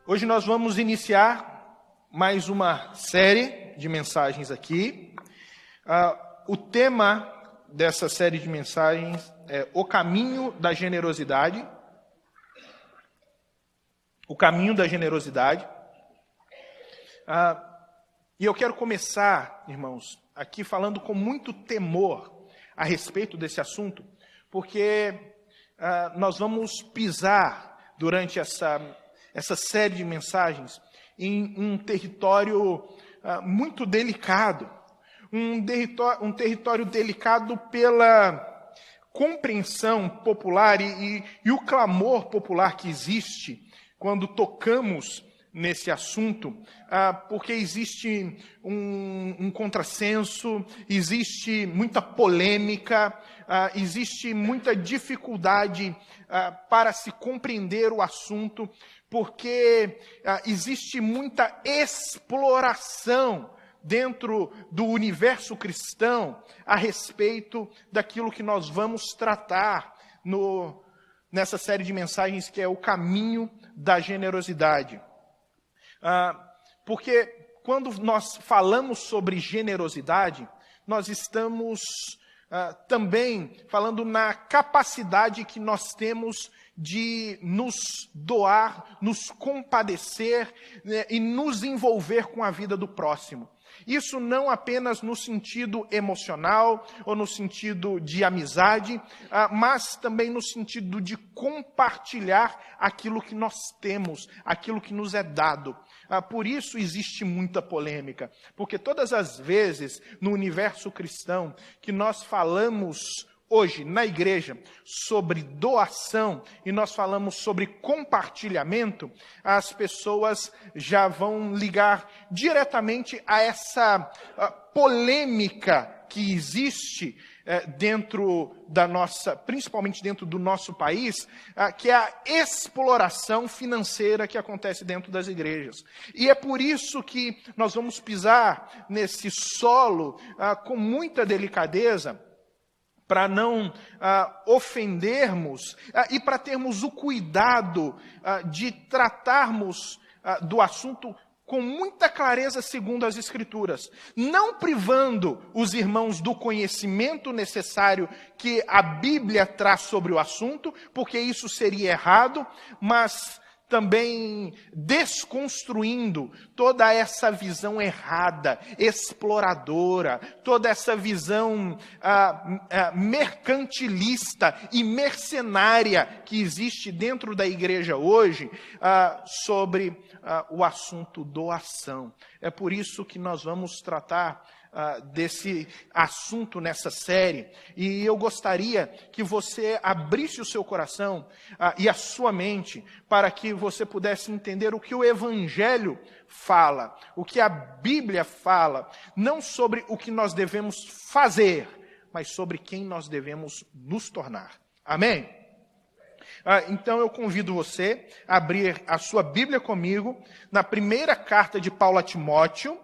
Hoje nós vamos iniciar mais uma série de mensagens aqui. O tema dessa série de mensagens é o caminho da generosidade. O caminho da generosidade. E eu quero começar, irmãos, aqui falando com muito temor a respeito desse assunto, porque nós vamos pisar durante essa série de mensagens em um território muito delicado. Um território delicado pela compreensão popular e o clamor popular que existe quando tocamos nesse assunto, porque existe um contrassenso, existe muita polêmica, existe muita dificuldade para se compreender o assunto, porque existe muita exploração dentro do universo cristão a respeito daquilo que nós vamos tratar nessa série de mensagens, que é o caminho da generosidade. Porque quando nós falamos sobre generosidade, nós estamos também falando na capacidade que nós temos de nos doar, nos compadecer, né, e nos envolver com a vida do próximo. Isso não apenas no sentido emocional ou no sentido de amizade, mas também no sentido de compartilhar aquilo que nós temos, aquilo que nos é dado. Por isso existe muita polêmica, porque todas as vezes no universo cristão que nós falamos hoje na igreja sobre doação e nós falamos sobre compartilhamento, as pessoas já vão ligar diretamente a essa polêmica que existe dentro da nossa, principalmente dentro do nosso país, que é a exploração financeira que acontece dentro das igrejas. E é por isso que nós vamos pisar nesse solo com muita delicadeza, para não ofendermos e para termos o cuidado de tratarmos do assunto com muita clareza segundo as Escrituras, não privando os irmãos do conhecimento necessário que a Bíblia traz sobre o assunto, porque isso seria errado, mas também desconstruindo toda essa visão errada, exploradora, toda essa visão mercantilista e mercenária que existe dentro da igreja hoje sobre o assunto doação. É por isso que nós vamos tratar desse assunto nessa série, e eu gostaria que você abrisse o seu coração e a sua mente para que você pudesse entender o que o Evangelho fala, o que a Bíblia fala, não sobre o que nós devemos fazer, mas sobre quem nós devemos nos tornar. Amém? Então eu convido você a abrir a sua Bíblia comigo na primeira carta de Paulo a Timóteo.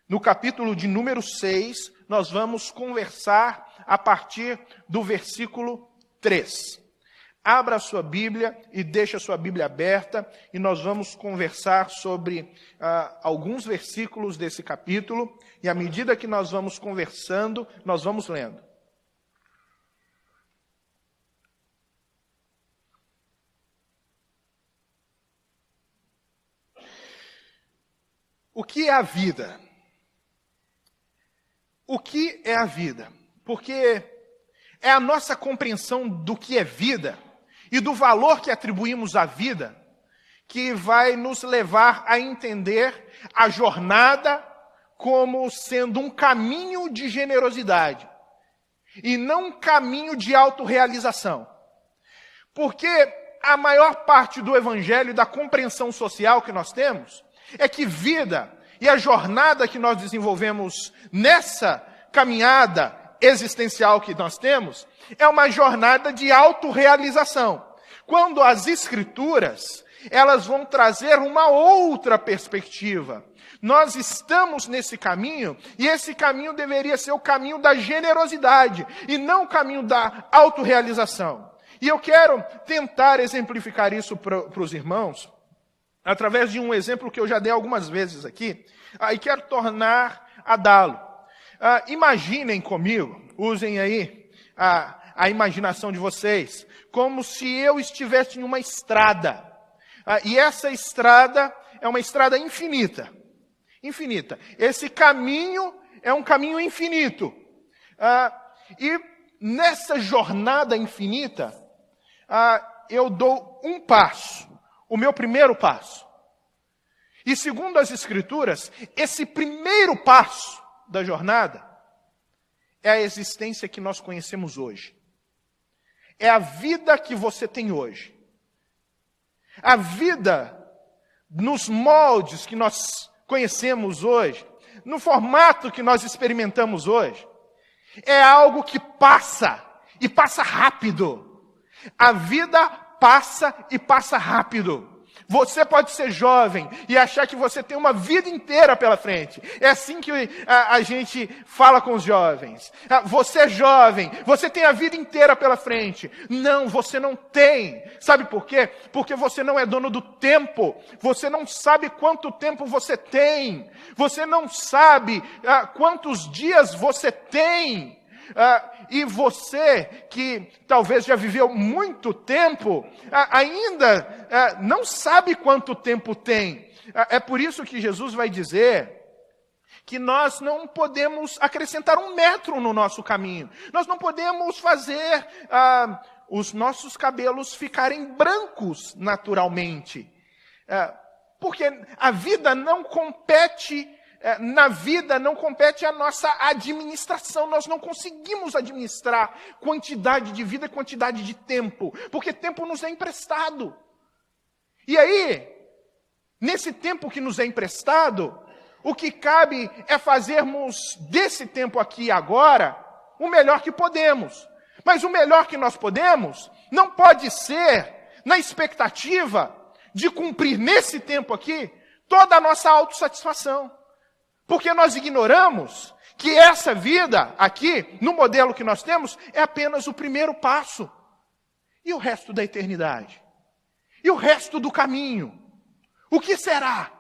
No capítulo de número 6, nós vamos conversar a partir do versículo 3. Abra a sua Bíblia e deixe a sua Bíblia aberta, e nós vamos conversar sobre alguns versículos desse capítulo, e à medida que nós vamos conversando, nós vamos lendo. O que é a vida? O que é a vida? Porque é a nossa compreensão do que é vida e do valor que atribuímos à vida que vai nos levar a entender a jornada como sendo um caminho de generosidade e não um caminho de autorrealização. Porque a maior parte do evangelho e da compreensão social que nós temos é que vida e a jornada que nós desenvolvemos nessa caminhada existencial que nós temos é uma jornada de autorrealização. Quando as Escrituras, elas vão trazer uma outra perspectiva. Nós estamos nesse caminho, e esse caminho deveria ser o caminho da generosidade, e não o caminho da autorrealização. E eu quero tentar exemplificar isso para os irmãos, através de um exemplo que eu já dei algumas vezes aqui, e quero tornar a dá-lo. Imaginem comigo, usem aí a imaginação de vocês, como se eu estivesse em uma estrada. E essa estrada é uma estrada infinita. Infinita. Esse caminho é um caminho infinito. E nessa jornada infinita, eu dou um passo, o meu primeiro passo. E segundo as Escrituras, esse primeiro passo da jornada é a existência que nós conhecemos hoje. É a vida que você tem hoje. A vida nos moldes que nós conhecemos hoje, no formato que nós experimentamos hoje, é algo que passa, e passa rápido. A vida passa e passa rápido. Você pode ser jovem e achar que você tem uma vida inteira pela frente. É assim que a gente fala com os jovens. Você é jovem, você tem a vida inteira pela frente. Não, você não tem. Sabe por quê? Porque você não é dono do tempo. Você não sabe quanto tempo você tem. Você não sabe quantos dias você tem. E você, que talvez já viveu muito tempo, ainda não sabe quanto tempo tem. É por isso que Jesus vai dizer que nós não podemos acrescentar 1 metro no nosso caminho. Nós não podemos fazer os nossos cabelos ficarem brancos naturalmente. Porque a vida não compete... Na vida não compete a nossa administração, nós não conseguimos administrar quantidade de vida e quantidade de tempo, porque tempo nos é emprestado. E aí, nesse tempo que nos é emprestado, o que cabe é fazermos desse tempo aqui e agora o melhor que podemos. Mas o melhor que nós podemos não pode ser na expectativa de cumprir nesse tempo aqui toda a nossa autossatisfação. Porque nós ignoramos que essa vida aqui, no modelo que nós temos, é apenas o primeiro passo. E o resto da eternidade? E o resto do caminho? O que será?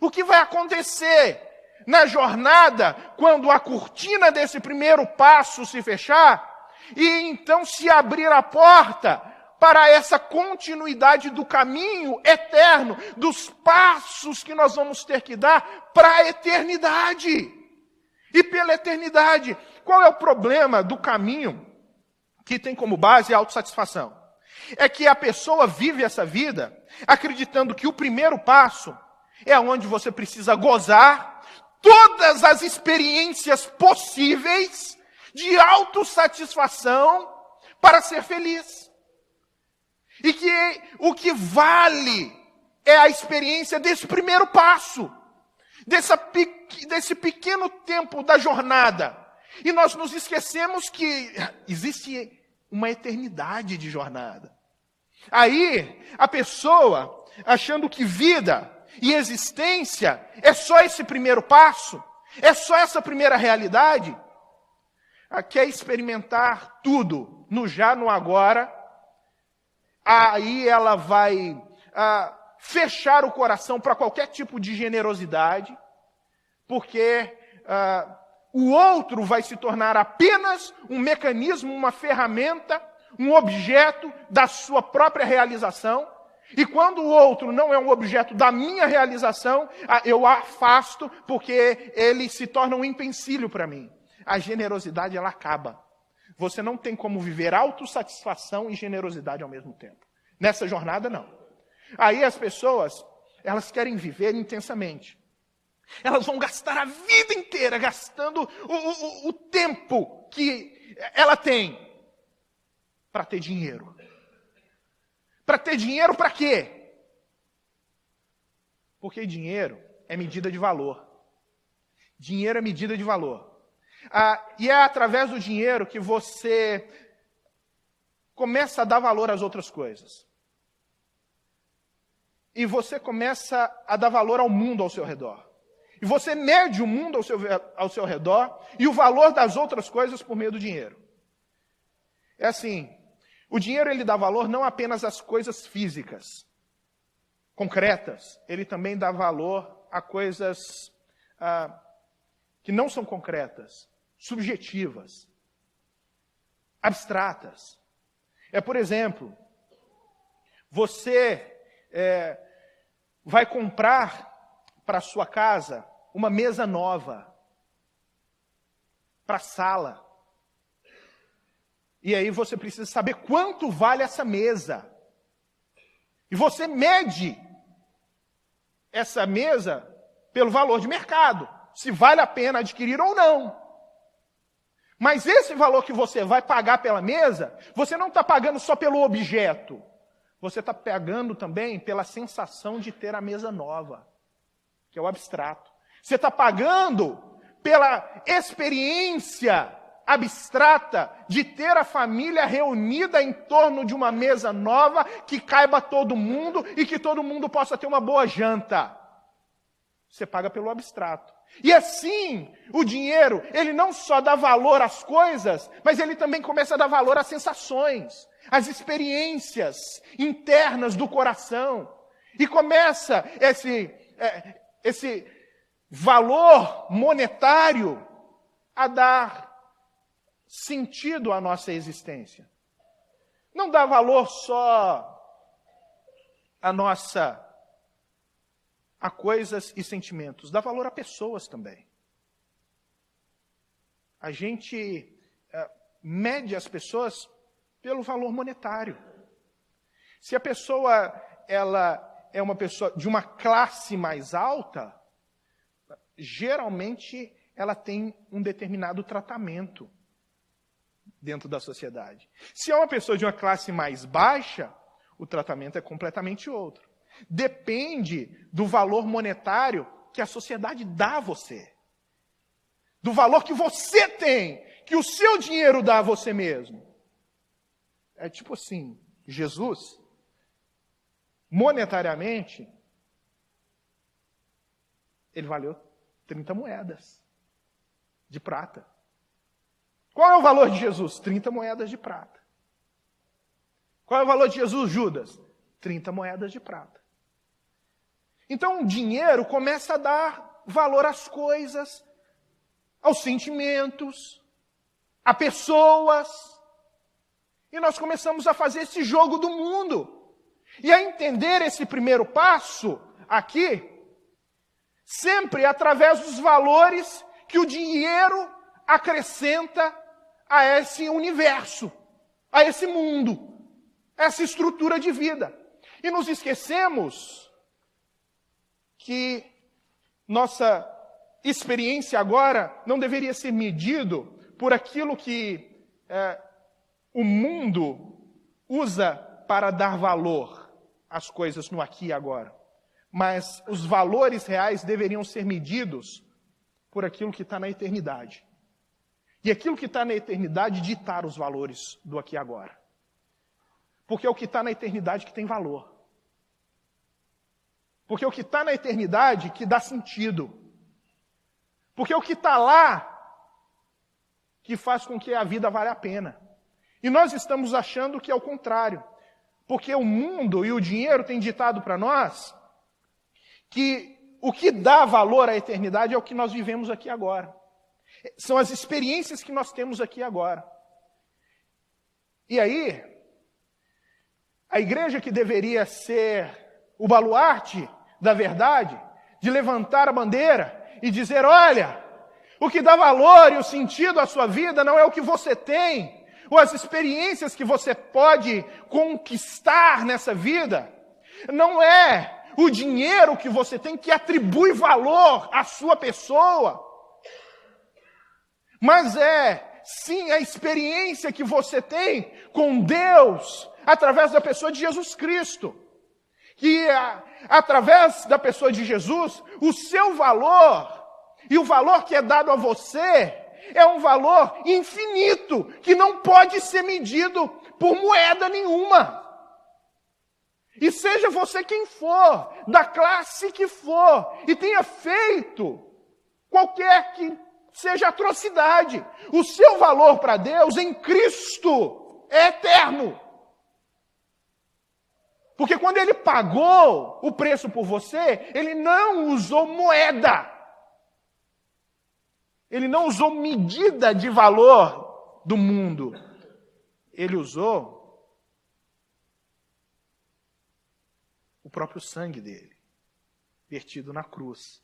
O que vai acontecer na jornada quando a cortina desse primeiro passo se fechar e então se abrir a porta para essa continuidade do caminho eterno, dos passos que nós vamos ter que dar para a eternidade. E pela eternidade, qual é o problema do caminho que tem como base a autossatisfação? É que a pessoa vive essa vida acreditando que o primeiro passo é onde você precisa gozar todas as experiências possíveis de autossatisfação para ser feliz. E que o que vale é a experiência desse primeiro passo, desse pequeno tempo da jornada. E nós nos esquecemos que existe uma eternidade de jornada. Aí, a pessoa, achando que vida e existência é só esse primeiro passo, é só essa primeira realidade, quer experimentar tudo, no já, no agora. Aí ela vai fechar o coração para qualquer tipo de generosidade, porque o outro vai se tornar apenas um mecanismo, uma ferramenta, um objeto da sua própria realização. E quando o outro não é um objeto da minha realização, eu o afasto porque ele se torna um empecilho para mim. A generosidade, ela acaba. Você não tem como viver autossatisfação e generosidade ao mesmo tempo. Nessa jornada, não. Aí as pessoas, elas querem viver intensamente. Elas vão gastar a vida inteira, gastando o tempo que ela tem para ter dinheiro. Para ter dinheiro para quê? Porque dinheiro é medida de valor. Dinheiro é medida de valor. E é através do dinheiro que você começa a dar valor às outras coisas. E você começa a dar valor ao mundo ao seu redor. E você mede o mundo ao seu redor e o valor das outras coisas por meio do dinheiro. É assim, o dinheiro ele dá valor não apenas às coisas físicas. concretas, ele também dá valor a coisas que não são concretas, subjetivas, abstratas. Por exemplo, você vai comprar para sua casa uma mesa nova, para a sala. E aí você precisa saber quanto vale essa mesa. E você mede essa mesa pelo valor de mercado, se vale a pena adquirir ou não. Mas esse valor que você vai pagar pela mesa, você não está pagando só pelo objeto. Você está pagando também pela sensação de ter a mesa nova, que é o abstrato. Você está pagando pela experiência abstrata de ter a família reunida em torno de uma mesa nova que caiba todo mundo e que todo mundo possa ter uma boa janta. Você paga pelo abstrato. E assim, o dinheiro, ele não só dá valor às coisas, mas ele também começa a dar valor às sensações, às experiências internas do coração. E começa esse valor monetário a dar sentido à nossa existência. Não dá valor só a coisas e sentimentos, dá valor a pessoas também. A gente mede as pessoas pelo valor monetário. Se a pessoa ela é uma pessoa de uma classe mais alta, geralmente ela tem um determinado tratamento dentro da sociedade. Se é uma pessoa de uma classe mais baixa, o tratamento é completamente outro. Depende do valor monetário que a sociedade dá a você. Do valor que você tem, que o seu dinheiro dá a você mesmo. É tipo assim, Jesus, monetariamente, ele valeu 30 moedas de prata. Qual é o valor de Jesus? 30 moedas de prata. Qual é o valor de Jesus, Judas? 30 moedas de prata. Então o dinheiro começa a dar valor às coisas, aos sentimentos, a pessoas. E nós começamos a fazer esse jogo do mundo. E a entender esse primeiro passo aqui, sempre através dos valores que o dinheiro acrescenta a esse universo, a esse mundo, a essa estrutura de vida. E nos esquecemos que nossa experiência agora não deveria ser medido por aquilo que o mundo usa para dar valor às coisas no aqui e agora. Mas os valores reais deveriam ser medidos por aquilo que está na eternidade. E aquilo que está na eternidade ditar os valores do aqui e agora. Porque é o que está na eternidade que tem valor. Porque é o que está na eternidade que dá sentido. Porque é o que está lá que faz com que a vida valha a pena. E nós estamos achando que é o contrário. Porque o mundo e o dinheiro têm ditado para nós que o que dá valor à eternidade é o que nós vivemos aqui agora. São as experiências que nós temos aqui agora. E aí, a igreja que deveria ser o baluarte da verdade, de levantar a bandeira e dizer, olha, o que dá valor e o sentido à sua vida não é o que você tem, ou as experiências que você pode conquistar nessa vida, não é o dinheiro que você tem que atribui valor à sua pessoa, mas é, sim, a experiência que você tem com Deus, através da pessoa de Jesus Cristo. Que através da pessoa de Jesus, o seu valor e o valor que é dado a você é um valor infinito, que não pode ser medido por moeda nenhuma. E seja você quem for, da classe que for, e tenha feito qualquer que seja atrocidade, o seu valor para Deus em Cristo é eterno. Porque quando ele pagou o preço por você, ele não usou moeda. Ele não usou medida de valor do mundo. Ele usou o próprio sangue dele, vertido na cruz.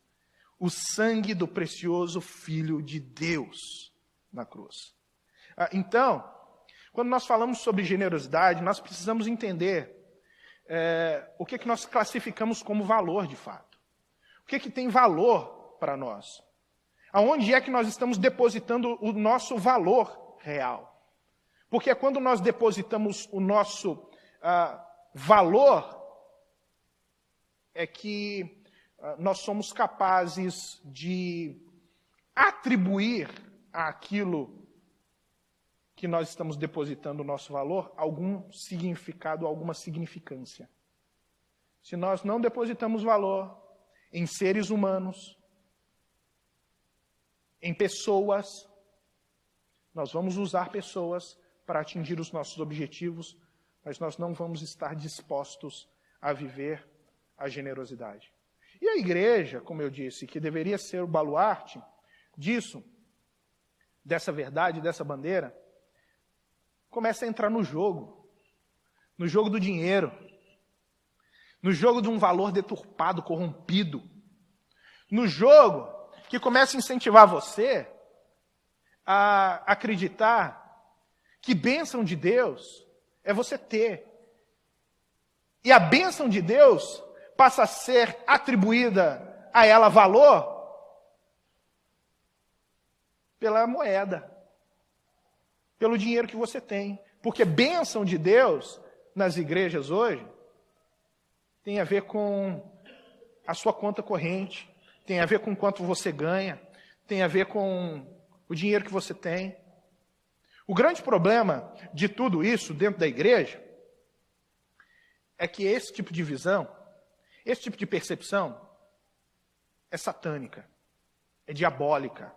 O sangue do precioso Filho de Deus na cruz. Então, quando nós falamos sobre generosidade, nós precisamos entender o que nós classificamos como valor de fato. O que tem valor para nós? Aonde é que nós estamos depositando o nosso valor real? Porque quando nós depositamos o nosso valor, é que nós somos capazes de atribuir àquilo que nós estamos depositando o nosso valor algum significado, alguma significância. Se nós não depositamos valor em seres humanos, em pessoas, nós vamos usar pessoas para atingir os nossos objetivos, mas nós não vamos estar dispostos a viver a generosidade. E a igreja, como eu disse, que deveria ser o baluarte disso, dessa verdade, dessa bandeira, começa a entrar no jogo do dinheiro, no jogo de um valor deturpado, corrompido, no jogo que começa a incentivar você a acreditar que bênção de Deus é você ter. E a bênção de Deus passa a ser atribuída a ela valor pela moeda, pelo dinheiro que você tem. Porque bênção de Deus nas igrejas hoje tem a ver com a sua conta corrente, tem a ver com quanto você ganha, tem a ver com o dinheiro que você tem. O grande problema de tudo isso dentro da igreja é que esse tipo de visão, esse tipo de percepção é satânica, é diabólica.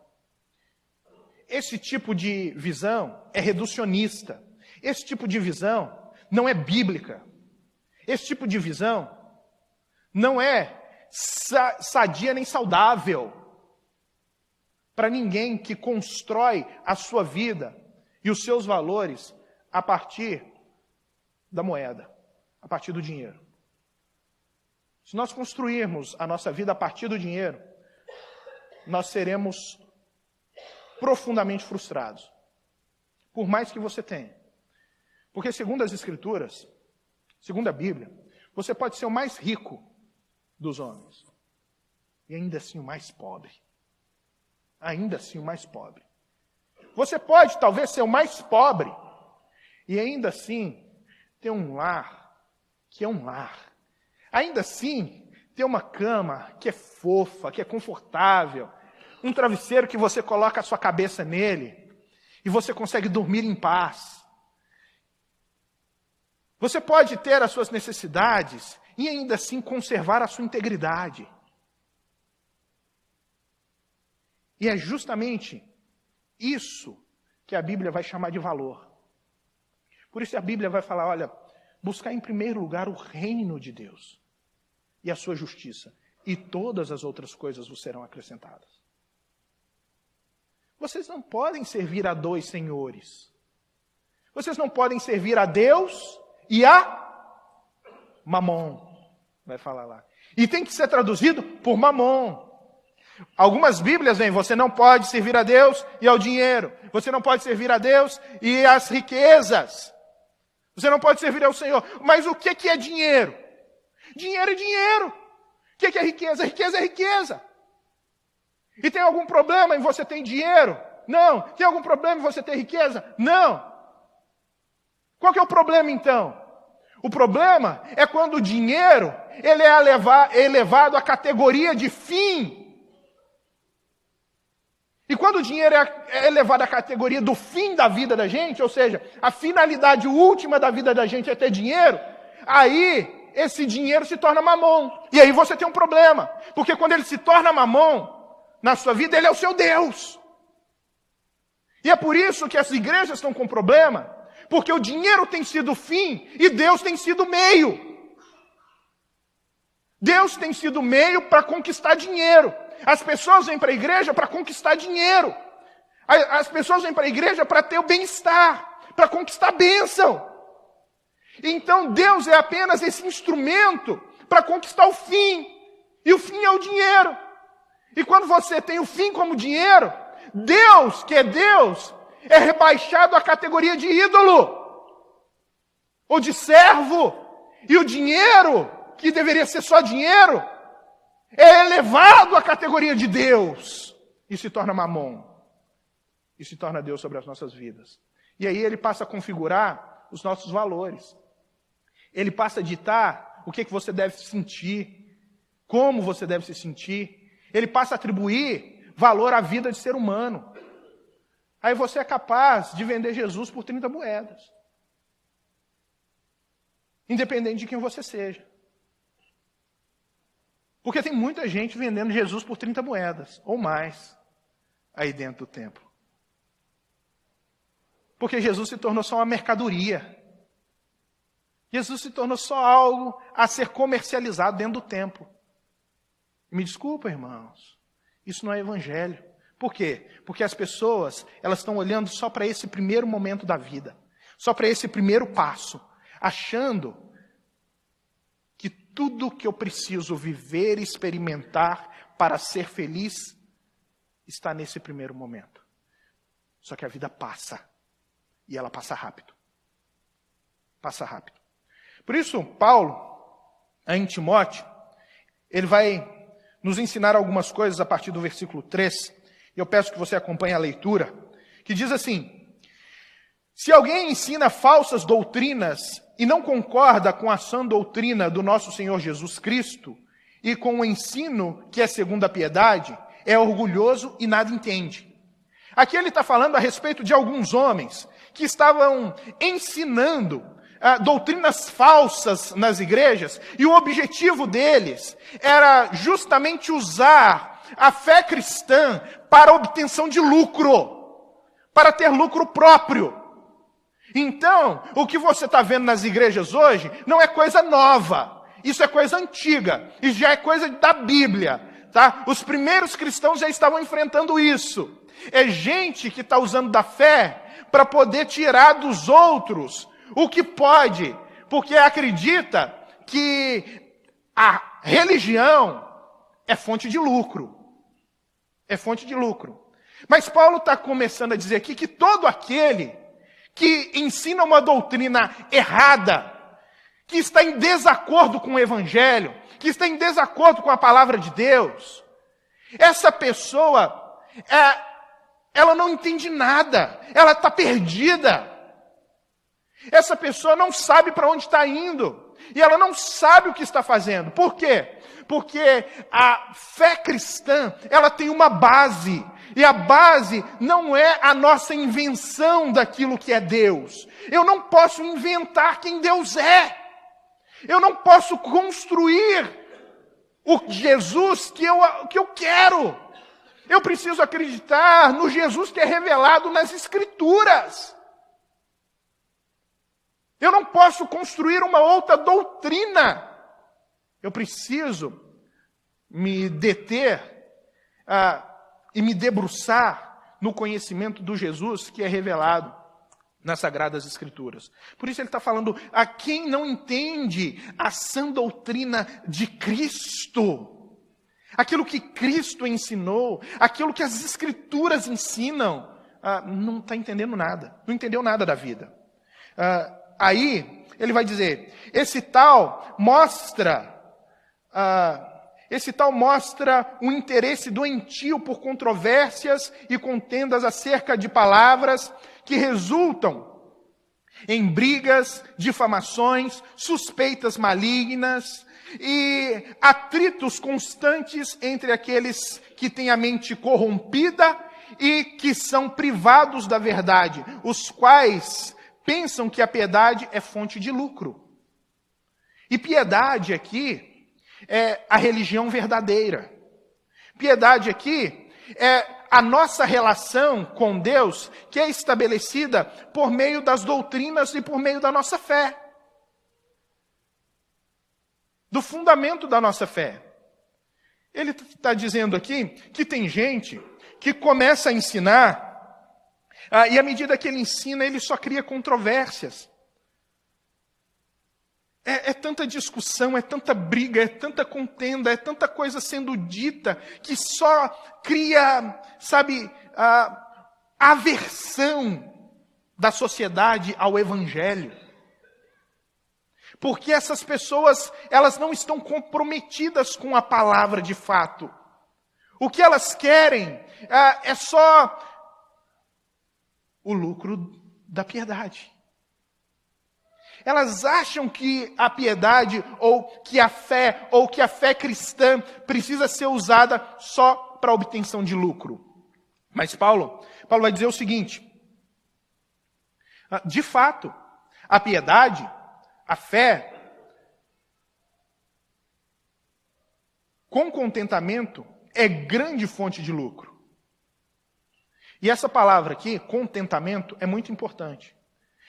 Esse tipo de visão é reducionista. Esse tipo de visão não é bíblica. Esse tipo de visão não é sadia nem saudável para ninguém que constrói a sua vida e os seus valores a partir da moeda, a partir do dinheiro. Se nós construirmos a nossa vida a partir do dinheiro, nós seremos profundamente frustrados, por mais que você tenha. Porque segundo as Escrituras, segundo a Bíblia, você pode ser o mais rico dos homens e ainda assim o mais pobre. Ainda assim o mais pobre. Você pode talvez ser o mais pobre e ainda assim ter um lar que é um lar. Ainda assim ter uma cama que é fofa, que é confortável, um travesseiro que você coloca a sua cabeça nele e você consegue dormir em paz. Você pode ter as suas necessidades e ainda assim conservar a sua integridade. E é justamente isso que a Bíblia vai chamar de valor. Por isso a Bíblia vai falar, olha, buscar em primeiro lugar o reino de Deus e a sua justiça, e todas as outras coisas vos serão acrescentadas. Vocês não podem servir a dois senhores. Vocês não podem servir a Deus e a Mamon, vai falar lá. E tem que ser traduzido por Mamon. Algumas Bíblias vêm, você não pode servir a Deus e ao dinheiro. Você não pode servir a Deus e às riquezas. Você não pode servir ao Senhor. Mas o que é dinheiro? Dinheiro é dinheiro. O que é riqueza? Riqueza é riqueza. E tem algum problema em você ter dinheiro? Não. Tem algum problema em você ter riqueza? Não. Qual que é o problema então? O problema é quando o dinheiro ele é elevado à categoria de fim. E quando o dinheiro é elevado à categoria do fim da vida da gente, ou seja, a finalidade última da vida da gente é ter dinheiro, aí esse dinheiro se torna mamon. E aí você tem um problema. Porque quando ele se torna mamon na sua vida, ele é o seu Deus. E é por isso que as igrejas estão com problema, porque o dinheiro tem sido o fim e Deus tem sido o meio. Deus tem sido meio para conquistar dinheiro. As pessoas vêm para a igreja para conquistar dinheiro. As pessoas vêm para a igreja para ter o bem-estar, para conquistar a bênção. Então Deus é apenas esse instrumento para conquistar o fim. E o fim é o dinheiro. E quando você tem o fim como dinheiro, Deus, que é Deus, é rebaixado à categoria de ídolo. Ou de servo. E o dinheiro, que deveria ser só dinheiro, é elevado à categoria de Deus. E se torna mamon. E se torna Deus sobre as nossas vidas. E aí ele passa a configurar os nossos valores. Ele passa a ditar o que você deve sentir, como você deve se sentir. Ele passa a atribuir valor à vida de ser humano. Aí você é capaz de vender Jesus por 30 moedas. Independente de quem você seja. Porque tem muita gente vendendo Jesus por 30 moedas, ou mais, aí dentro do templo. Porque Jesus se tornou só uma mercadoria. Jesus se tornou só algo a ser comercializado dentro do templo. Me desculpa, irmãos, isso não é evangelho. Por quê? Porque as pessoas, elas estão olhando só para esse primeiro momento da vida, só para esse primeiro passo, achando que tudo que eu preciso viver e experimentar para ser feliz está nesse primeiro momento. Só que a vida passa, e ela passa rápido. Passa rápido. Por isso, Paulo, em Timóteo, ele vai nos ensinar algumas coisas a partir do versículo 3. E eu peço que você acompanhe a leitura, que diz assim: se alguém ensina falsas doutrinas e não concorda com a sã doutrina do nosso Senhor Jesus Cristo e com o ensino que é segundo a piedade, é orgulhoso e nada entende. Aqui ele está falando a respeito de alguns homens que estavam ensinando doutrinas falsas nas igrejas, e o objetivo deles era justamente usar a fé cristã para a obtenção de lucro, para ter lucro próprio. Então, o que você está vendo nas igrejas hoje não é coisa nova, isso é coisa antiga, e já é coisa da Bíblia, tá? Os primeiros cristãos já estavam enfrentando isso. É gente que está usando da fé para poder tirar dos outros o que pode, porque acredita que a religião é fonte de lucro. É fonte de lucro. Mas Paulo está começando a dizer aqui que todo aquele que ensina uma doutrina errada, que está em desacordo com o Evangelho, que está em desacordo com a palavra de Deus, essa pessoa, ela não entende nada, ela está perdida. Essa pessoa não sabe para onde está indo. E ela não sabe o que está fazendo. Por quê? Porque a fé cristã, ela tem uma base. E a base não é a nossa invenção daquilo que é Deus. Eu não posso inventar quem Deus é. Eu não posso construir o Jesus que eu quero. Eu preciso acreditar no Jesus que é revelado nas Escrituras. Eu não posso construir uma outra doutrina. Eu preciso me deter e me debruçar no conhecimento do Jesus que é revelado nas Sagradas Escrituras. Por isso ele está falando a quem não entende a sã doutrina de Cristo, aquilo que Cristo ensinou, aquilo que as Escrituras ensinam, não está entendendo nada, não entendeu nada da vida. Aí, ele vai dizer, esse tal mostra o interesse doentio por controvérsias e contendas acerca de palavras que resultam em brigas, difamações, suspeitas malignas e atritos constantes entre aqueles que têm a mente corrompida e que são privados da verdade, os quais pensam que a piedade é fonte de lucro. E piedade aqui é a religião verdadeira. Piedade aqui é a nossa relação com Deus, que é estabelecida por meio das doutrinas e por meio da nossa fé. do fundamento da nossa fé. Ele está dizendo aqui que tem gente que começa a ensinar, e à medida que ele ensina, ele só cria controvérsias. É tanta discussão, é tanta briga, é tanta contenda, é tanta coisa sendo dita, que só cria, aversão da sociedade ao Evangelho. Porque essas pessoas, elas não estão comprometidas com a palavra de fato. O que elas querem é só o lucro da piedade. Elas acham que a piedade, ou que a fé cristã precisa ser usada só para obtenção de lucro. Mas Paulo vai dizer o seguinte: de fato, a piedade, a fé, com contentamento, é grande fonte de lucro. E essa palavra aqui, contentamento, é muito importante.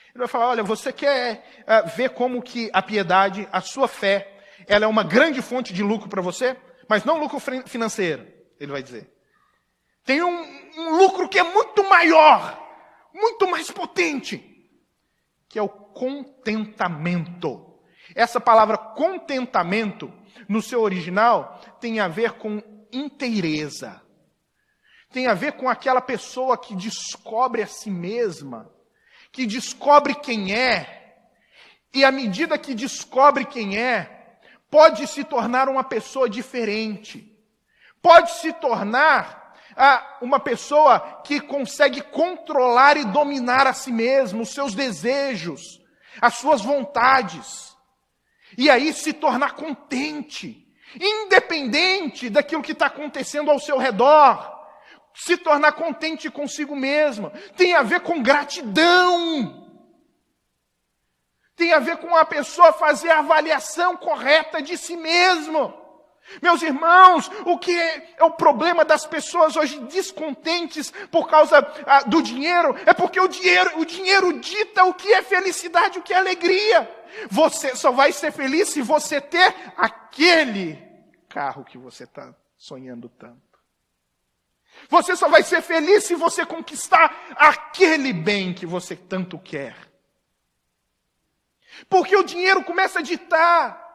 Ele vai falar, olha, você quer ver como que a piedade, a sua fé, ela é uma grande fonte de lucro para você, mas não lucro financeiro, ele vai dizer. Tem um lucro que é muito maior, muito mais potente, que é o contentamento. Essa palavra contentamento, no seu original, tem a ver com inteireza. Tem a ver com aquela pessoa que descobre a si mesma, que descobre quem é, e à medida que descobre quem é, pode se tornar uma pessoa diferente. Pode se tornar uma pessoa que consegue controlar e dominar a si mesmo, os seus desejos, as suas vontades. E aí se tornar contente, independente daquilo que está acontecendo ao seu redor. Se tornar contente consigo mesmo. Tem a ver com gratidão. Tem a ver com a pessoa fazer a avaliação correta de si mesmo. Meus irmãos, o que é o problema das pessoas hoje descontentes por causa do dinheiro? É porque o dinheiro dita o que é felicidade, o que é alegria. Você só vai ser feliz se você ter aquele carro que você está sonhando tanto. Você só vai ser feliz se você conquistar aquele bem que você tanto quer. Porque o dinheiro começa a ditar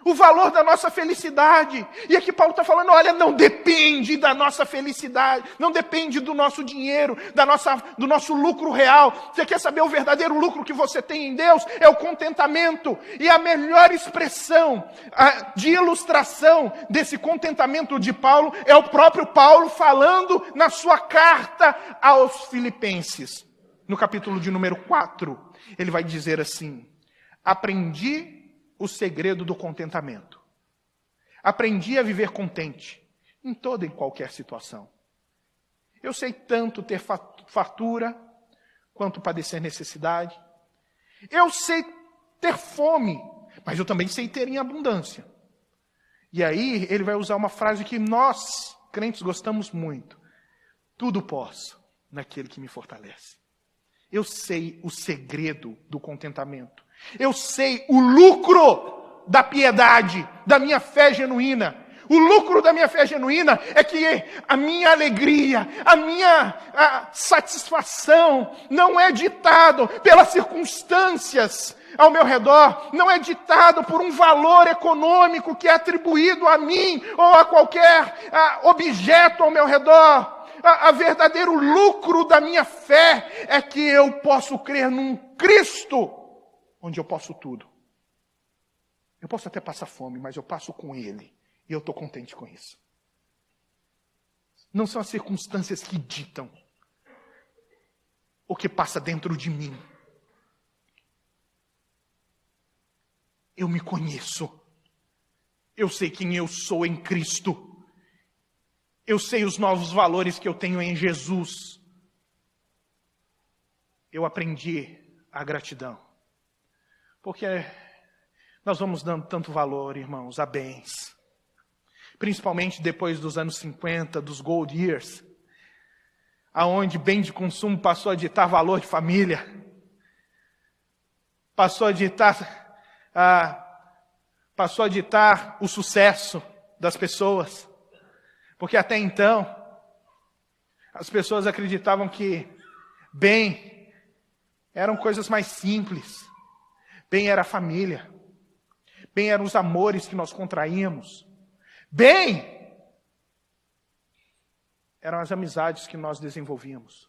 o valor da nossa felicidade. E aqui Paulo está falando, olha, não depende da nossa felicidade, não depende do nosso dinheiro, do nosso lucro real. Você quer saber o verdadeiro lucro que você tem em Deus? É o contentamento. E a melhor expressão de ilustração desse contentamento de Paulo é o próprio Paulo falando na sua carta aos Filipenses. No capítulo de número 4, ele vai dizer assim: aprendi o segredo do contentamento. Aprendi a viver contente em toda e qualquer situação. Eu sei tanto ter fartura quanto padecer necessidade. Eu sei ter fome, mas eu também sei ter em abundância. E aí ele vai usar uma frase que nós, crentes, gostamos muito. Tudo posso naquele que me fortalece. Eu sei o segredo do contentamento. Eu sei o lucro da piedade, da minha fé genuína. O lucro da minha fé genuína é que a minha alegria, a minha satisfação não é ditado pelas circunstâncias ao meu redor, não é ditado por um valor econômico que é atribuído a mim ou a qualquer objeto ao meu redor. A verdadeiro lucro da minha fé é que eu posso crer num Cristo onde eu posso tudo. Eu posso até passar fome, mas eu passo com Ele. E eu estou contente com isso. Não são as circunstâncias que ditam o que passa dentro de mim. Eu me conheço. Eu sei quem eu sou em Cristo. Eu sei os novos valores que eu tenho em Jesus. Eu aprendi a gratidão. Porque nós vamos dando tanto valor, irmãos, a bens. Principalmente depois dos anos 50, dos Gold Years, aonde bem de consumo passou a ditar valor de família. Passou a ditar passou a ditar o sucesso das pessoas. Porque até então, as pessoas acreditavam que bem eram coisas mais simples. Bem era a família. Bem eram os amores que nós contraímos. Bem eram as amizades que nós desenvolvíamos.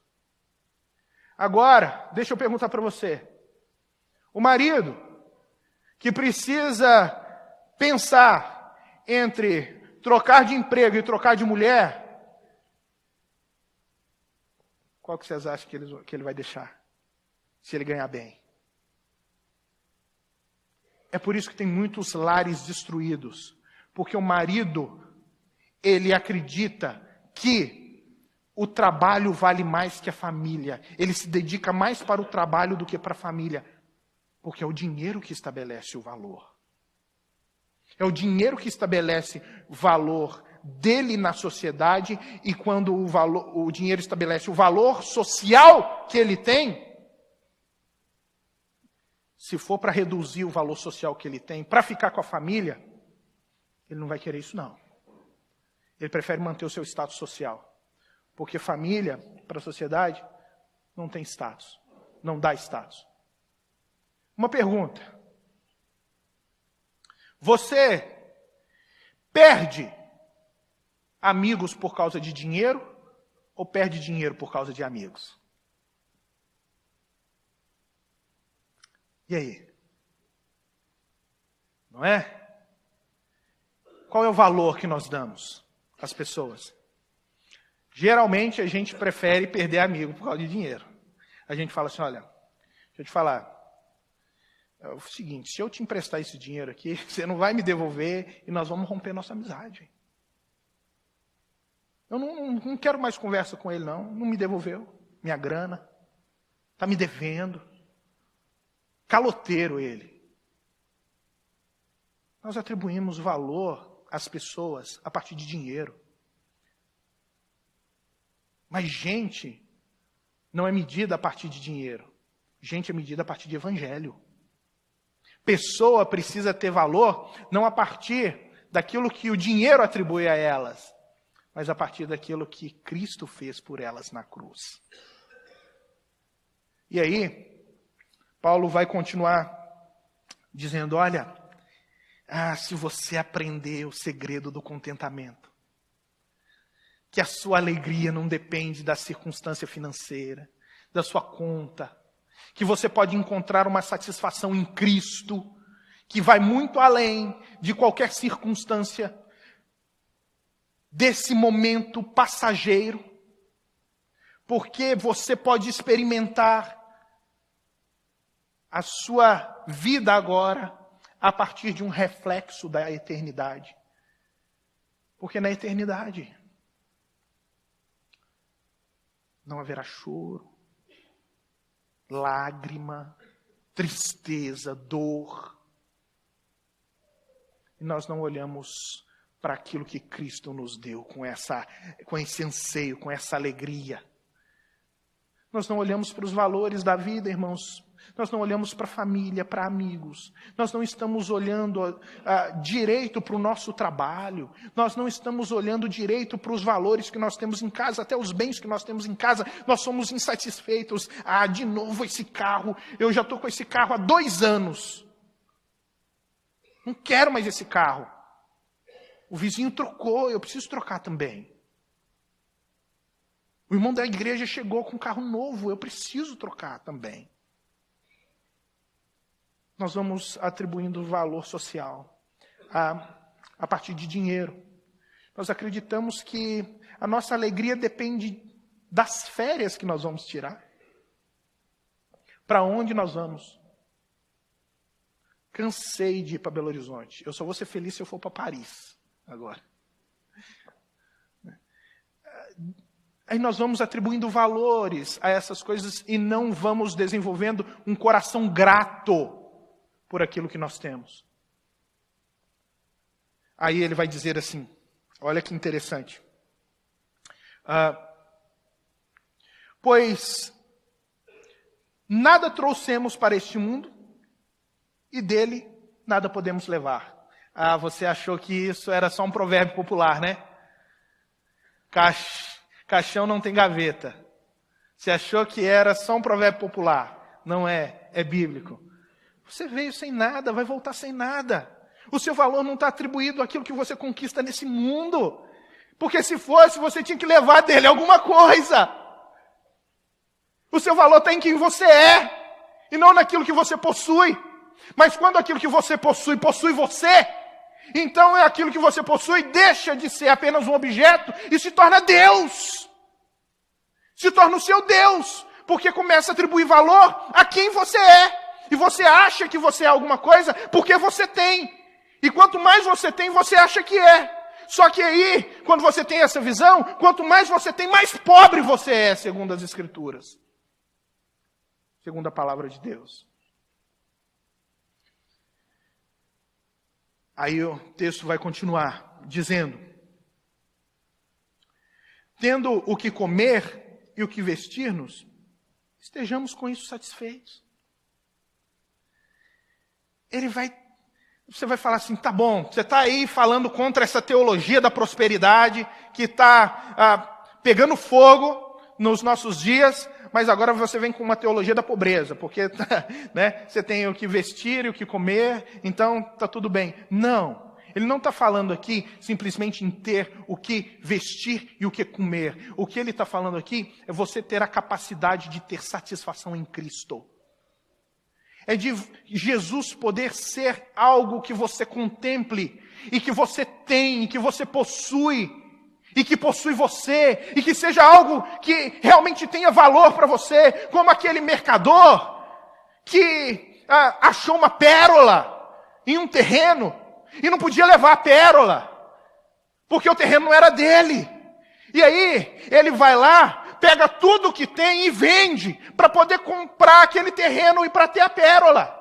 Agora, deixa eu perguntar para você. O marido que precisa pensar entre trocar de emprego e trocar de mulher, qual que vocês acham que ele vai deixar? Se ele ganhar bem. É por isso que tem muitos lares destruídos. Porque o marido, ele acredita que o trabalho vale mais que a família. Ele se dedica mais para o trabalho do que para a família. Porque é o dinheiro que estabelece o valor. É o dinheiro que estabelece o valor dele na sociedade. E quando o dinheiro estabelece o valor social que ele tem, se for para reduzir o valor social que ele tem, para ficar com a família, ele não vai querer isso não. Ele prefere manter o seu status social. Porque família, para a sociedade, não tem status. Não dá status. Uma pergunta. Você perde amigos por causa de dinheiro ou perde dinheiro por causa de amigos? E aí? Não é? Qual é o valor que nós damos às pessoas? Geralmente a gente prefere perder amigo por causa de dinheiro. A gente fala assim, olha, deixa eu te falar. É o seguinte, se eu te emprestar esse dinheiro aqui, você não vai me devolver e nós vamos romper nossa amizade. Eu não quero mais conversa com ele, não. Não me devolveu minha grana. Está me devendo. Caloteiro ele. Nós atribuímos valor às pessoas a partir de dinheiro. Mas gente não é medida a partir de dinheiro. Gente é medida a partir de evangelho. Pessoa precisa ter valor não a partir daquilo que o dinheiro atribui a elas, mas a partir daquilo que Cristo fez por elas na cruz. E aí, Paulo vai continuar dizendo, olha, se você aprender o segredo do contentamento, que a sua alegria não depende da circunstância financeira, da sua conta, que você pode encontrar uma satisfação em Cristo, que vai muito além de qualquer circunstância desse momento passageiro, porque você pode experimentar a sua vida agora a partir de um reflexo da eternidade. Porque na eternidade não haverá choro, lágrima, tristeza, dor. E nós não olhamos para aquilo que Cristo nos deu com esse anseio, com essa alegria. Nós não olhamos para os valores da vida, irmãos. Nós não olhamos para a família, para amigos. Nós não estamos olhando direito para o nosso trabalho. Nós não estamos olhando direito para os valores que nós temos em casa, até os bens que nós temos em casa. Nós somos insatisfeitos. De novo esse carro. Eu já estou com esse carro há 2 anos. Não quero mais esse carro. O vizinho trocou, eu preciso trocar também. O irmão da igreja chegou com um carro novo, eu preciso trocar também. Nós vamos atribuindo valor social a partir de dinheiro. Nós acreditamos que a nossa alegria depende das férias que nós vamos tirar. Para onde nós vamos? Cansei de ir para Belo Horizonte. Eu só vou ser feliz se eu for para Paris agora. Aí nós vamos atribuindo valores a essas coisas e não vamos desenvolvendo um coração grato por aquilo que nós temos. Aí ele vai dizer assim, olha que interessante. Pois nada trouxemos para este mundo e dele nada podemos levar. Ah, você achou que isso era só um provérbio popular, né? Caixão não tem gaveta. Você achou que era só um provérbio popular. Não é, é bíblico. Você veio sem nada, vai voltar sem nada. O seu valor não está atribuído àquilo que você conquista nesse mundo. Porque se fosse, você tinha que levar dele alguma coisa. O seu valor está em quem você é, e não naquilo que você possui. Mas quando aquilo que você possui você, então aquilo que você possui deixa de ser apenas um objeto e se torna Deus. Se torna o seu Deus, porque começa a atribuir valor a quem você é. E você acha que você é alguma coisa porque você tem. E quanto mais você tem, você acha que é. Só que aí, quando você tem essa visão, quanto mais você tem, mais pobre você é, segundo as Escrituras. Segundo a palavra de Deus. Aí o texto vai continuar dizendo: tendo o que comer e o que vestir-nos, estejamos com isso satisfeitos. Você vai falar assim, tá bom, você está aí falando contra essa teologia da prosperidade, que está pegando fogo nos nossos dias, mas agora você vem com uma teologia da pobreza, porque né, você tem o que vestir e o que comer, então está tudo bem. Não, ele não está falando aqui simplesmente em ter o que vestir e o que comer. O que ele está falando aqui é você ter a capacidade de ter satisfação em Cristo. É de Jesus poder ser algo que você contemple, e que você tem, e que você possui, e que possui você, e que seja algo que realmente tenha valor para você, como aquele mercador que achou uma pérola em um terreno, e não podia levar a pérola, porque o terreno não era dele. E aí, ele vai lá, pega tudo que tem e vende para poder comprar aquele terreno e para ter a pérola.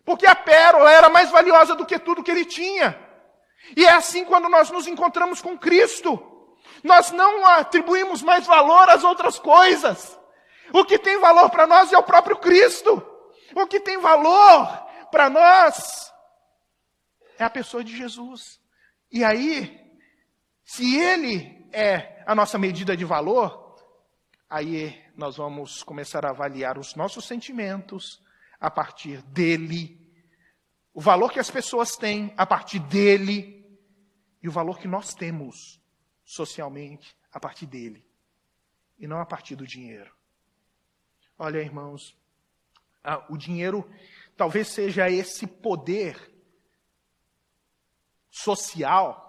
Porque a pérola era mais valiosa do que tudo que ele tinha. E é assim quando nós nos encontramos com Cristo. Nós não atribuímos mais valor às outras coisas. O que tem valor para nós é o próprio Cristo. O que tem valor para nós é a pessoa de Jesus. E aí, se Ele é a nossa medida de valor, aí nós vamos começar a avaliar os nossos sentimentos a partir dele, o valor que as pessoas têm a partir dele, e o valor que nós temos socialmente a partir dele, e não a partir do dinheiro. Olha, irmãos, o dinheiro talvez seja esse poder social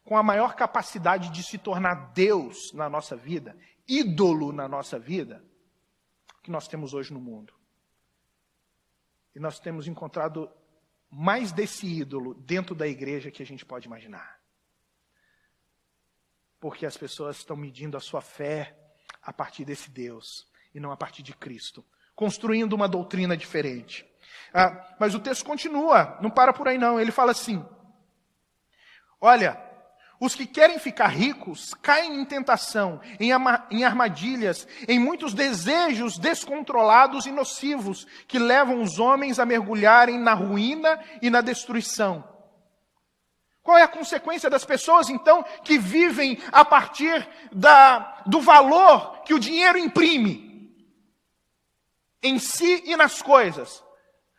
com a maior capacidade de se tornar Deus na nossa vida, ídolo na nossa vida, que nós temos hoje no mundo. E nós temos encontrado mais desse ídolo dentro da igreja que a gente pode imaginar. Porque as pessoas estão medindo a sua fé a partir desse Deus, e não a partir de Cristo, construindo uma doutrina diferente. Mas o texto continua, não para por aí não, ele fala assim: olha, os que querem ficar ricos caem em tentação, em armadilhas, em muitos desejos descontrolados e nocivos, que levam os homens a mergulharem na ruína e na destruição. Qual é a consequência das pessoas, então, que vivem a partir do valor que o dinheiro imprime em si e nas coisas?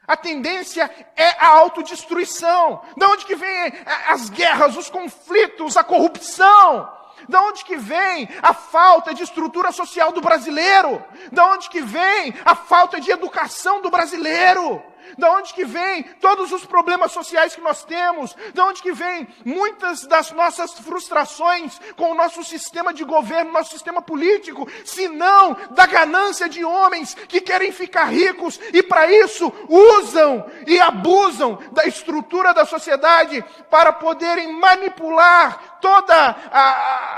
A tendência é a autodestruição. De onde que vem as guerras, os conflitos, a corrupção? De onde que vem a falta de estrutura social do brasileiro? De onde que vem a falta de educação do brasileiro? De onde que vem todos os problemas sociais que nós temos? De onde que vem muitas das nossas frustrações com o nosso sistema de governo, nosso sistema político? Se não da ganância de homens que querem ficar ricos e para isso usam e abusam da estrutura da sociedade para poderem manipular toda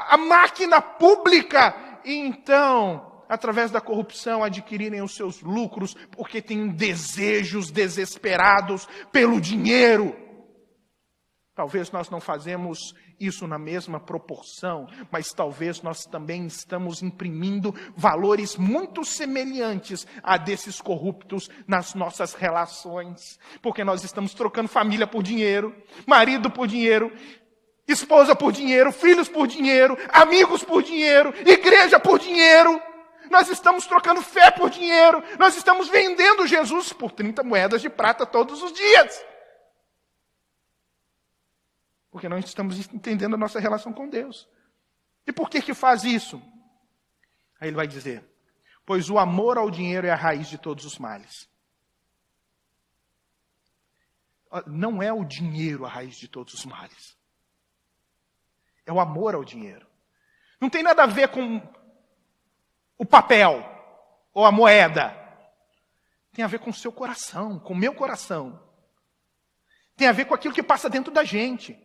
a máquina pública e então, através da corrupção, adquirirem os seus lucros, porque têm desejos desesperados pelo dinheiro. Talvez nós não fazemos isso na mesma proporção, mas talvez nós também estamos imprimindo valores muito semelhantes a desses corruptos nas nossas relações. Porque nós estamos trocando família por dinheiro, marido por dinheiro, esposa por dinheiro, filhos por dinheiro, amigos por dinheiro, igreja por dinheiro. Nós estamos trocando fé por dinheiro. Nós estamos vendendo Jesus por 30 moedas de prata todos os dias. Porque nós estamos entendendo a nossa relação com Deus. E por que faz isso? Aí ele vai dizer, pois o amor ao dinheiro é a raiz de todos os males. Não é o dinheiro a raiz de todos os males. É o amor ao dinheiro. Não tem nada a ver com o papel ou a moeda. Tem a ver com o seu coração, com o meu coração. Tem a ver com aquilo que passa dentro da gente.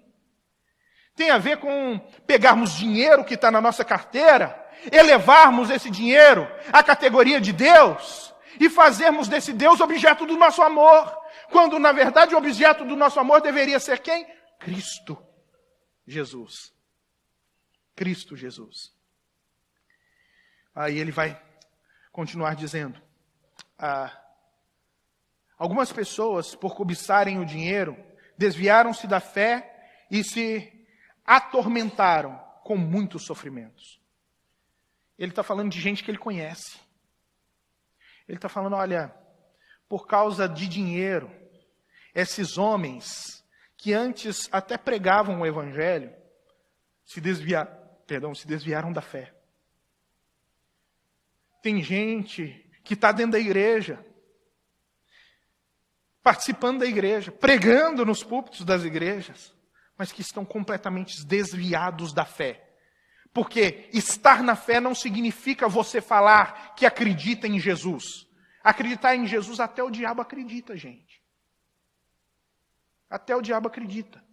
Tem a ver com pegarmos dinheiro que está na nossa carteira, elevarmos esse dinheiro à categoria de Deus e fazermos desse Deus objeto do nosso amor. Quando, na verdade, o objeto do nosso amor deveria ser quem? Cristo Jesus. Cristo Jesus. Aí ele vai continuar dizendo, algumas pessoas, por cobiçarem o dinheiro, desviaram-se da fé e se atormentaram com muitos sofrimentos. Ele está falando de gente que ele conhece. Ele está falando, olha, por causa de dinheiro, esses homens que antes até pregavam o evangelho, se desviaram da fé. Tem gente que está dentro da igreja, participando da igreja, pregando nos púlpitos das igrejas, mas que estão completamente desviados da fé. Porque estar na fé não significa você falar que acredita em Jesus. Acreditar em Jesus, até o diabo acredita, gente. Até o diabo acredita.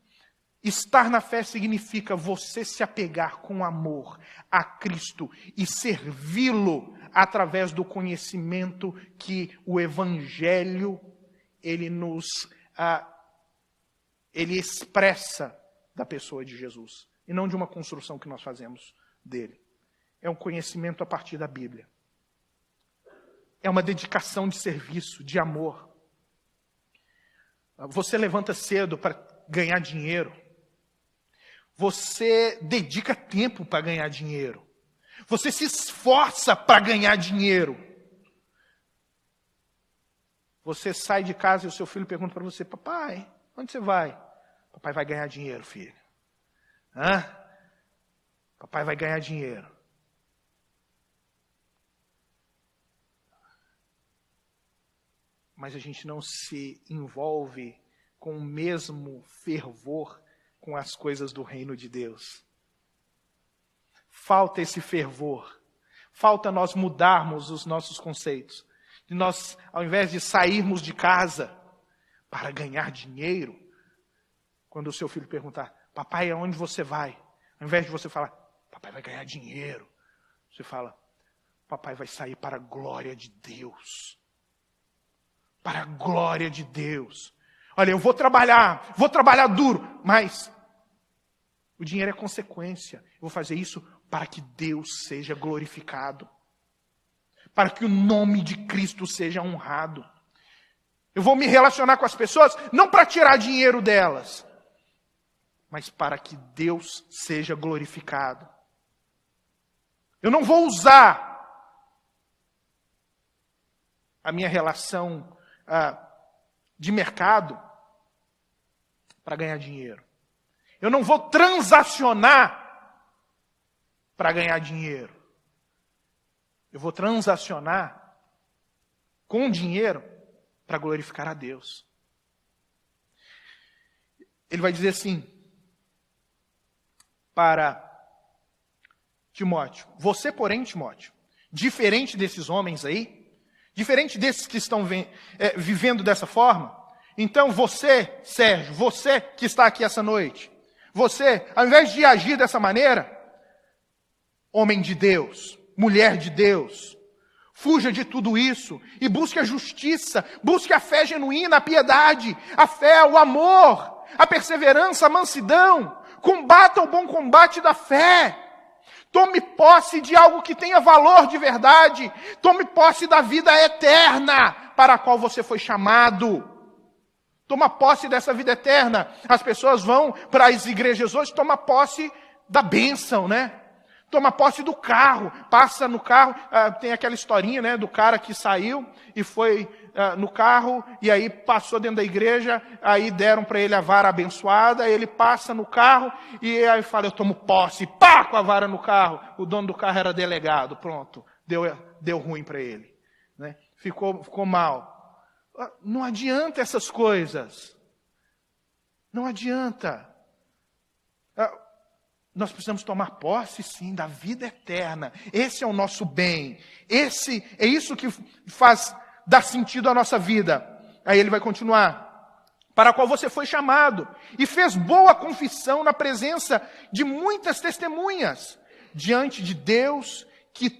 Estar na fé significa você se apegar com amor a Cristo e servi-lo através do conhecimento que o Evangelho ele expressa da pessoa de Jesus, e não de uma construção que nós fazemos dele. É um conhecimento a partir da Bíblia. É uma dedicação de serviço, de amor. Você levanta cedo para ganhar dinheiro. Você dedica tempo para ganhar dinheiro. Você se esforça para ganhar dinheiro. Você sai de casa e o seu filho pergunta para você, papai, onde você vai? Papai vai ganhar dinheiro, filho. Hã? Papai vai ganhar dinheiro. Mas a gente não se envolve com o mesmo fervor com as coisas do reino de Deus. Falta esse fervor. Falta nós mudarmos os nossos conceitos. E nós, ao invés de sairmos de casa para ganhar dinheiro, quando o seu filho perguntar, papai, aonde você vai? Ao invés de você falar, papai vai ganhar dinheiro, você fala, papai vai sair para a glória de Deus. Para a glória de Deus. Olha, eu vou trabalhar duro, mas o dinheiro é consequência. Eu vou fazer isso para que Deus seja glorificado. Para que o nome de Cristo seja honrado. Eu vou me relacionar com as pessoas, não para tirar dinheiro delas, mas para que Deus seja glorificado. Eu não vou usar a minha relação de mercado para ganhar dinheiro. Eu não vou transacionar para ganhar dinheiro. Eu vou transacionar com dinheiro para glorificar a Deus. Ele vai dizer assim para Timóteo, você, porém, Timóteo, diferente desses homens aí, diferente desses que estão vivendo dessa forma, então você, Sérgio, você que está aqui essa noite, você, ao invés de agir dessa maneira, homem de Deus, mulher de Deus, fuja de tudo isso e busque a justiça, busque a fé genuína, a piedade, a fé, o amor, a perseverança, a mansidão. Combata o bom combate da fé. Tome posse de algo que tenha valor de verdade. Tome posse da vida eterna para a qual você foi chamado. Toma posse dessa vida eterna. As pessoas vão para as igrejas hoje, toma posse da bênção, né? Toma posse do carro, passa no carro, tem aquela historinha, né, do cara que saiu e foi no carro, e aí passou dentro da igreja, aí deram para ele a vara abençoada, aí ele passa no carro, e aí fala, eu tomo posse, pá, com a vara no carro. O dono do carro era delegado, pronto, deu ruim para ele, né? Ficou mal. Não adianta essas coisas. Não adianta. Nós precisamos tomar posse, sim, da vida eterna. Esse é o nosso bem. É isso que faz dar sentido à nossa vida. Aí ele vai continuar. Para a qual você foi chamado. E fez boa confissão na presença de muitas testemunhas. Diante de Deus, que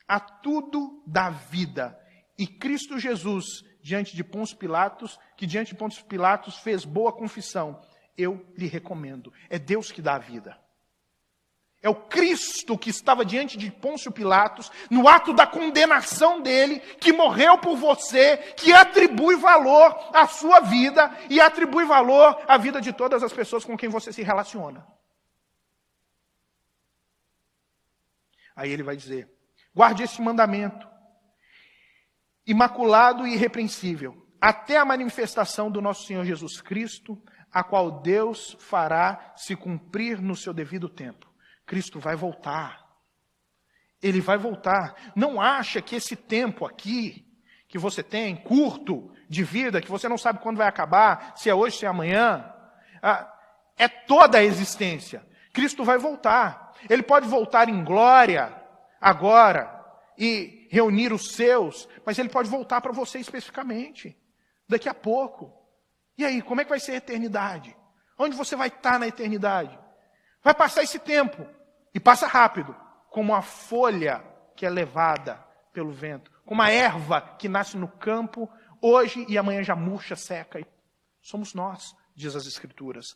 a tudo dá vida. E Cristo Jesus, diante de Pôncio Pilatos, que diante de Pôncio Pilatos fez boa confissão. Eu lhe recomendo. É Deus que dá a vida. É o Cristo que estava diante de Pôncio Pilatos, no ato da condenação dele, que morreu por você, que atribui valor à sua vida e atribui valor à vida de todas as pessoas com quem você se relaciona. Aí ele vai dizer, guarde este mandamento, imaculado e irrepreensível, até a manifestação do nosso Senhor Jesus Cristo, a qual Deus fará se cumprir no seu devido tempo. Cristo vai voltar. Ele vai voltar. Não acha que esse tempo aqui, que você tem, curto, de vida, que você não sabe quando vai acabar, se é hoje, se é amanhã, é toda a existência. Cristo vai voltar. Ele pode voltar em glória, agora, e reunir os seus, mas ele pode voltar para você especificamente, daqui a pouco. E aí, como é que vai ser a eternidade? Onde você vai estar na eternidade? Vai passar esse tempo, e passa rápido, como a folha que é levada pelo vento, como a erva que nasce no campo, hoje e amanhã já murcha, seca. E somos nós, diz as Escrituras.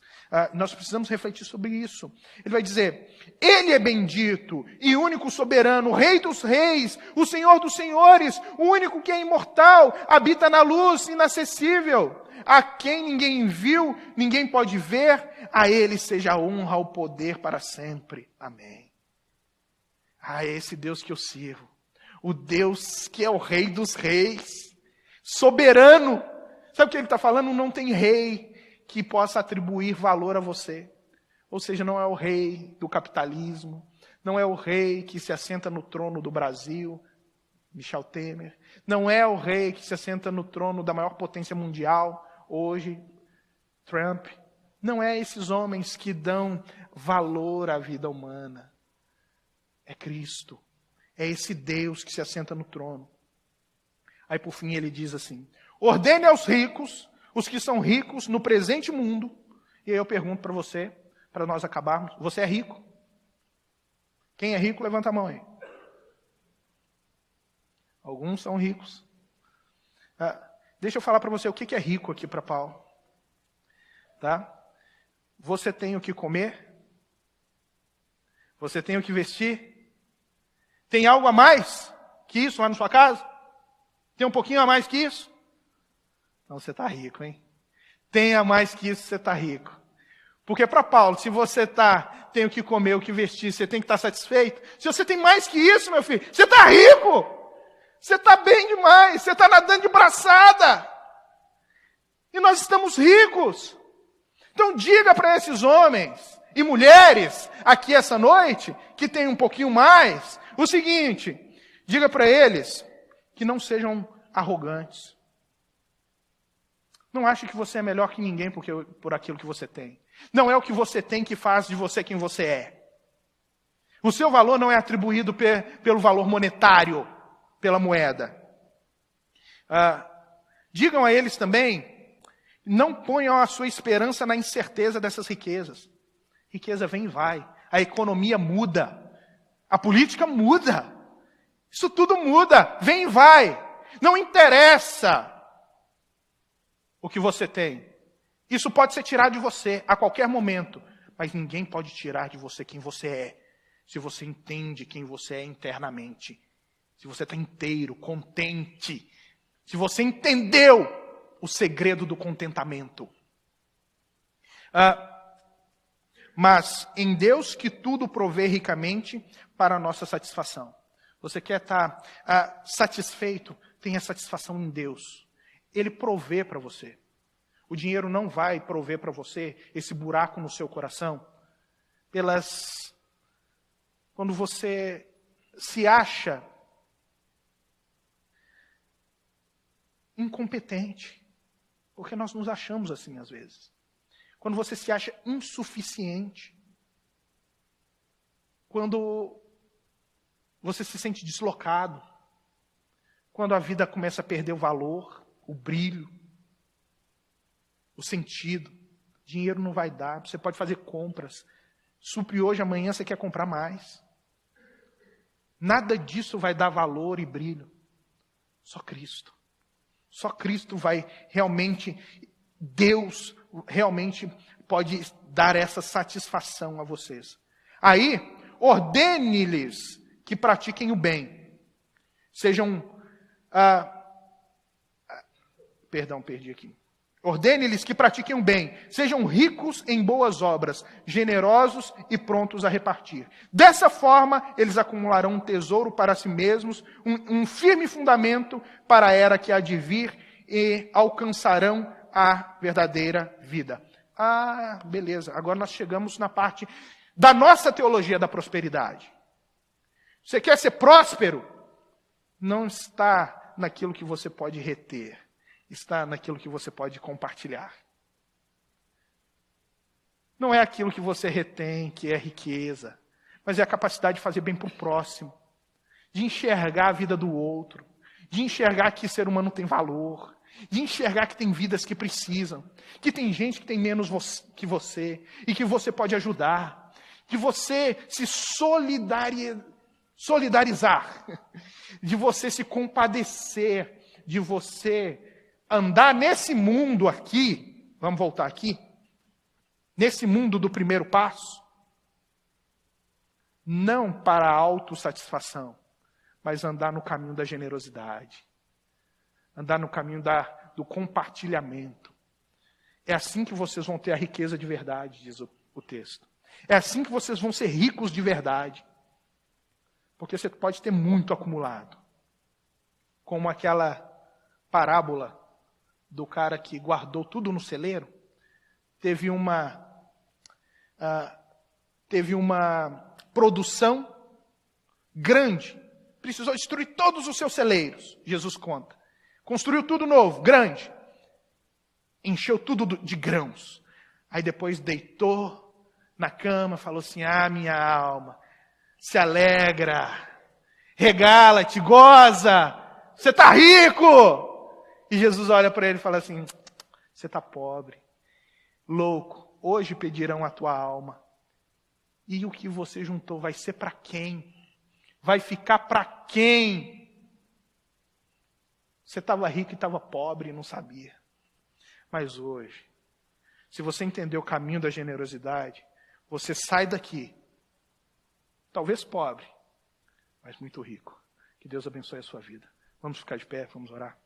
Nós precisamos refletir sobre isso. Ele vai dizer, Ele é bendito e único soberano, o Rei dos reis, o Senhor dos senhores, o único que é imortal, habita na luz inacessível, a quem ninguém viu, ninguém pode ver, a Ele seja a honra, o poder para sempre. Amém. É esse Deus que eu sirvo. O Deus que é o Rei dos reis, soberano. Sabe o que ele está falando? Não tem rei que possa atribuir valor a você. Ou seja, não é o rei do capitalismo, não é o rei que se assenta no trono do Brasil, Michel Temer, não é o rei que se assenta no trono da maior potência mundial, hoje, Trump. Não é esses homens que dão valor à vida humana. É Cristo. É esse Deus que se assenta no trono. Aí por fim ele diz assim, ordene aos ricos, os que são ricos no presente mundo. E aí eu pergunto para você, para nós acabarmos, você é rico? Quem é rico, levanta a mão aí. Alguns são ricos. Deixa eu falar para você o que é rico aqui para Paulo. Tá? Você tem o que comer? Você tem o que vestir? Tem algo a mais que isso lá na sua casa? Tem um pouquinho a mais que isso? Não, você está rico, hein? Tenha mais que isso, você está rico. Porque para Paulo, se você tem o que comer, o que vestir, você tem que estar satisfeito. Se você tem mais que isso, meu filho, você está rico. Você está bem demais, você está nadando de braçada. E nós estamos ricos. Então diga para esses homens e mulheres aqui essa noite, que tem um pouquinho mais, o seguinte, diga para eles que não sejam arrogantes. Não ache que você é melhor que ninguém por aquilo que você tem. Não é o que você tem que faz de você quem você é. O seu valor não é atribuído pelo valor monetário, pela moeda. Digam a eles também, não ponham a sua esperança na incerteza dessas riquezas. Riqueza vem e vai. A economia muda. A política muda. Isso tudo muda. Vem e vai. Não interessa o que você tem. Isso pode ser tirado de você a qualquer momento, mas ninguém pode tirar de você quem você é, se você entende quem você é internamente. Se você está inteiro, contente, se você entendeu o segredo do contentamento. Mas em Deus que tudo provê ricamente para a nossa satisfação. Você quer estar satisfeito? Tenha satisfação em Deus. Ele provê para você. O dinheiro não vai prover para você esse buraco no seu coração quando você se acha incompetente. Porque nós nos achamos assim às vezes. Quando você se acha insuficiente. Quando você se sente deslocado. Quando a vida começa a perder o valor, o brilho, o sentido. Dinheiro não vai dar, você pode fazer compras. Supre hoje, amanhã você quer comprar mais. Nada disso vai dar valor e brilho. Só Cristo. Só Cristo vai realmente, Deus realmente pode dar essa satisfação a vocês. Aí, ordene-lhes que pratiquem o bem. Sejam... perdi aqui. Ordene-lhes que pratiquem o bem, sejam ricos em boas obras, generosos e prontos a repartir. Dessa forma, eles acumularão um tesouro para si mesmos, um firme fundamento para a era que há de vir e alcançarão a verdadeira vida. Beleza. Agora nós chegamos na parte da nossa teologia da prosperidade. Você quer ser próspero? Não está naquilo que você pode reter. Está naquilo que você pode compartilhar. Não é aquilo que você retém, que é riqueza, mas é a capacidade de fazer bem para o próximo, de enxergar a vida do outro, de enxergar que ser humano tem valor, de enxergar que tem vidas que precisam, que tem gente que tem menos que você, e que você pode ajudar, de você se solidarizar, de você se compadecer, de você andar nesse mundo aqui, vamos voltar aqui, nesse mundo do primeiro passo, não para a autossatisfação, mas andar no caminho da generosidade, andar no caminho do compartilhamento. É assim que vocês vão ter a riqueza de verdade, diz o texto. É assim que vocês vão ser ricos de verdade. Porque você pode ter muito acumulado. Como aquela parábola do cara que guardou tudo no celeiro. Teve uma produção grande. Precisou destruir todos os seus celeiros, Jesus conta. Construiu tudo novo, grande. Encheu tudo de grãos. Aí depois deitou na cama, falou assim, minha alma, se alegra, regala-te, goza, você está rico. E Jesus olha para ele e fala assim, você está pobre, louco, hoje pedirão a tua alma. E o que você juntou vai ser para quem? Vai ficar para quem? Você estava rico e estava pobre e não sabia. Mas hoje, se você entender o caminho da generosidade, você sai daqui, talvez pobre, mas muito rico. Que Deus abençoe a sua vida. Vamos ficar de pé, vamos orar.